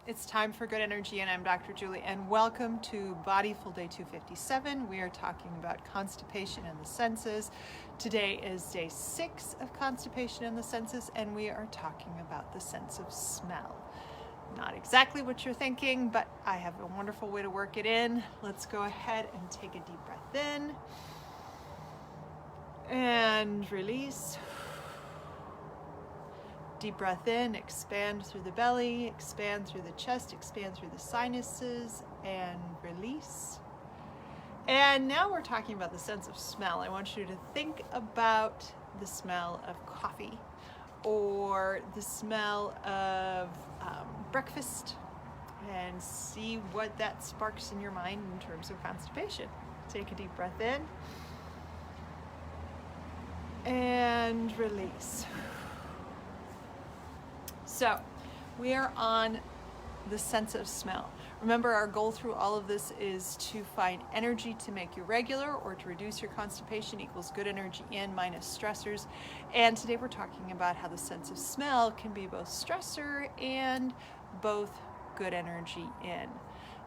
It's time for good energy, and I'm Dr. Julie, and welcome to Bodyful Day 257. We are talking about constipation and the senses. Today is day 6 of constipation and the senses, and we are talking about the sense of smell. Not exactly what you're thinking, but I have a wonderful way to work it in. Let's go ahead and take a deep breath in and release. Deep breath in, expand through the belly, expand through the chest, expand through the sinuses, and release. And now we're talking about the sense of smell. I want you to think about the smell of coffee or the smell of breakfast and see what that sparks in your mind in terms of constipation. Take a deep breath in and release. So we are on the sense of smell. Remember, our goal through all of this is to find energy to make you regular or to reduce your constipation equals good energy in minus stressors. And today we're talking about how the sense of smell can be both stressor and both good energy in.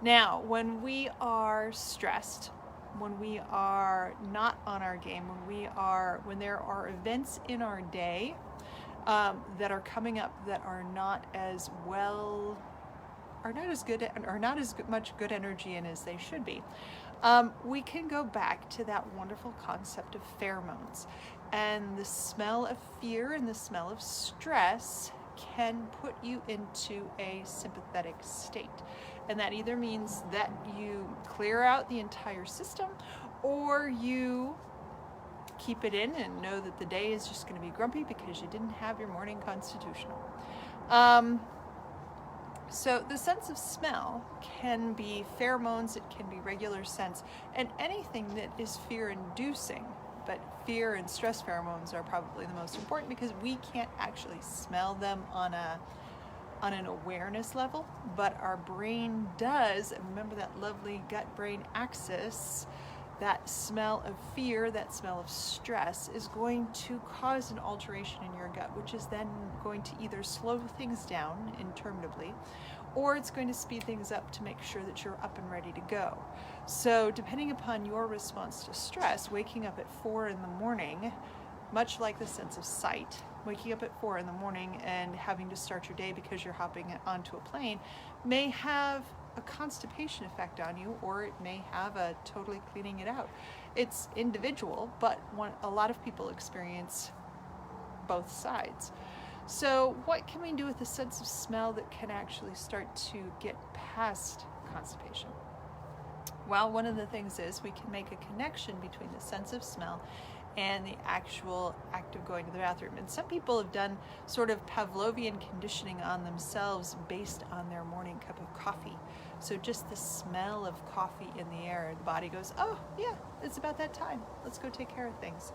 Now, when we are stressed, when we are not on our game, when there are events in our day that are coming up that are not as much good energy in as they should be, we can go back to that wonderful concept of pheromones. And the smell of fear and the smell of stress can put you into a sympathetic state. And that either means that you clear out the entire system, or you keep it in and know that the day is just going to be grumpy because you didn't have your morning constitutional. So the sense of smell can be pheromones, it can be regular scents, and anything that is fear-inducing. But fear and stress pheromones are probably the most important because we can't actually smell them on an awareness level, but our brain does. And remember that lovely gut-brain axis. That smell of fear, that smell of stress is going to cause an alteration in your gut, which is then going to either slow things down interminably, or it's going to speed things up to make sure that you're up and ready to go. So depending upon your response to stress, waking up at 4 in the morning, much like the sense of sight, waking up at 4 in the morning and having to start your day because you're hopping onto a plane may have a constipation effect on you, or it may have a totally cleaning it out. It's individual, but a lot of people experience both sides. So what can we do with the sense of smell that can actually start to get past constipation? Well, one of the things is we can make a connection between the sense of smell and the actual act of going to the bathroom. And some people have done sort of Pavlovian conditioning on themselves based on their morning cup of coffee. So just the smell of coffee in the air, the body goes, oh yeah, it's about that time. Let's go take care of things.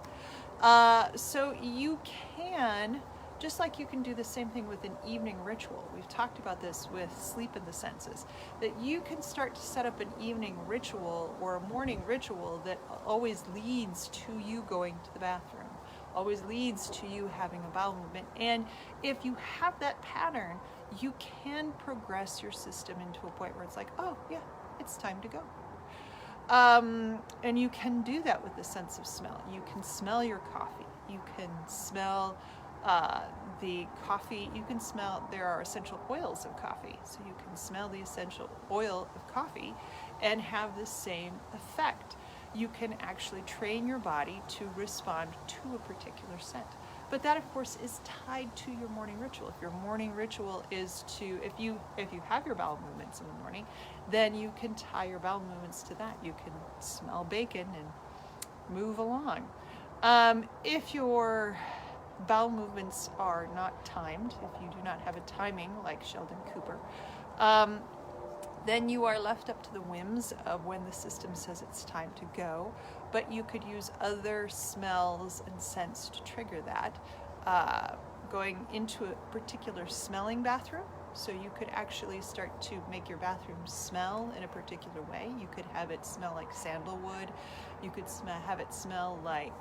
So you can, just like you can do the same thing with an evening ritual. We've talked about this with sleep in the senses, that you can start to set up an evening ritual or a morning ritual that always leads to you going to the bathroom, always leads to you having a bowel movement. And if you have that pattern, you can progress your system into a point where it's like, oh yeah, it's time to go. And you can do that with the sense of smell. You can smell your coffee. You can smell the coffee. You can smell, there are essential oils of coffee. So you can smell the essential oil of coffee and have the same effect. You can actually train your body to respond to a particular scent. But that, of course, is tied to your morning ritual. If your morning ritual is to, if you have your bowel movements in the morning, then you can tie your bowel movements to that. You can smell bacon and move along. If your bowel movements are not timed, if you do not have a timing like Sheldon Cooper, then you are left up to the whims of when the system says it's time to go. But you could use other smells and scents to trigger that. Going into a particular smelling bathroom, so you could actually start to make your bathroom smell in a particular way. You could have it smell like sandalwood. You could have it smell like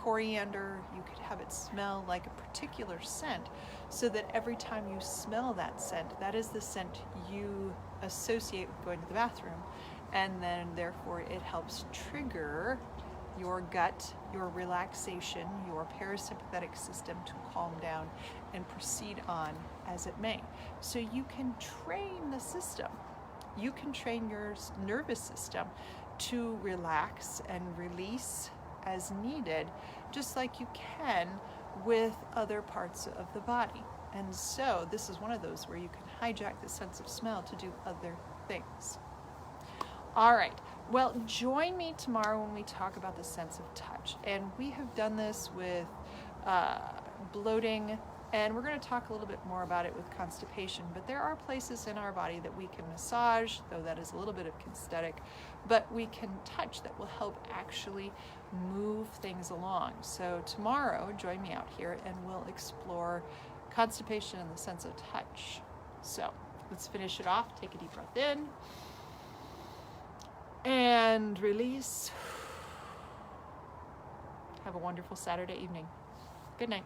coriander. You could have it smell like a particular scent, so that every time you smell that scent, that is the scent you associate with going to the bathroom. And then therefore it helps trigger your gut, your relaxation, your parasympathetic system to calm down and proceed on as it may. So you can train the system. You can train your nervous system to relax and release as needed, just like you can with other parts of the body. And so this is one of those where you can hijack the sense of smell to do other things. All right, well, join me tomorrow when we talk about the sense of touch. And we have done this with bloating, and we're going to talk a little bit more about it with constipation. But there are places in our body that we can massage, though that is a little bit of kinesthetic, but we can touch that will help actually move things along. So tomorrow, join me out here and we'll explore constipation and the sense of touch. So let's finish it off. Take a deep breath in and release. Have a wonderful Saturday evening. Good night.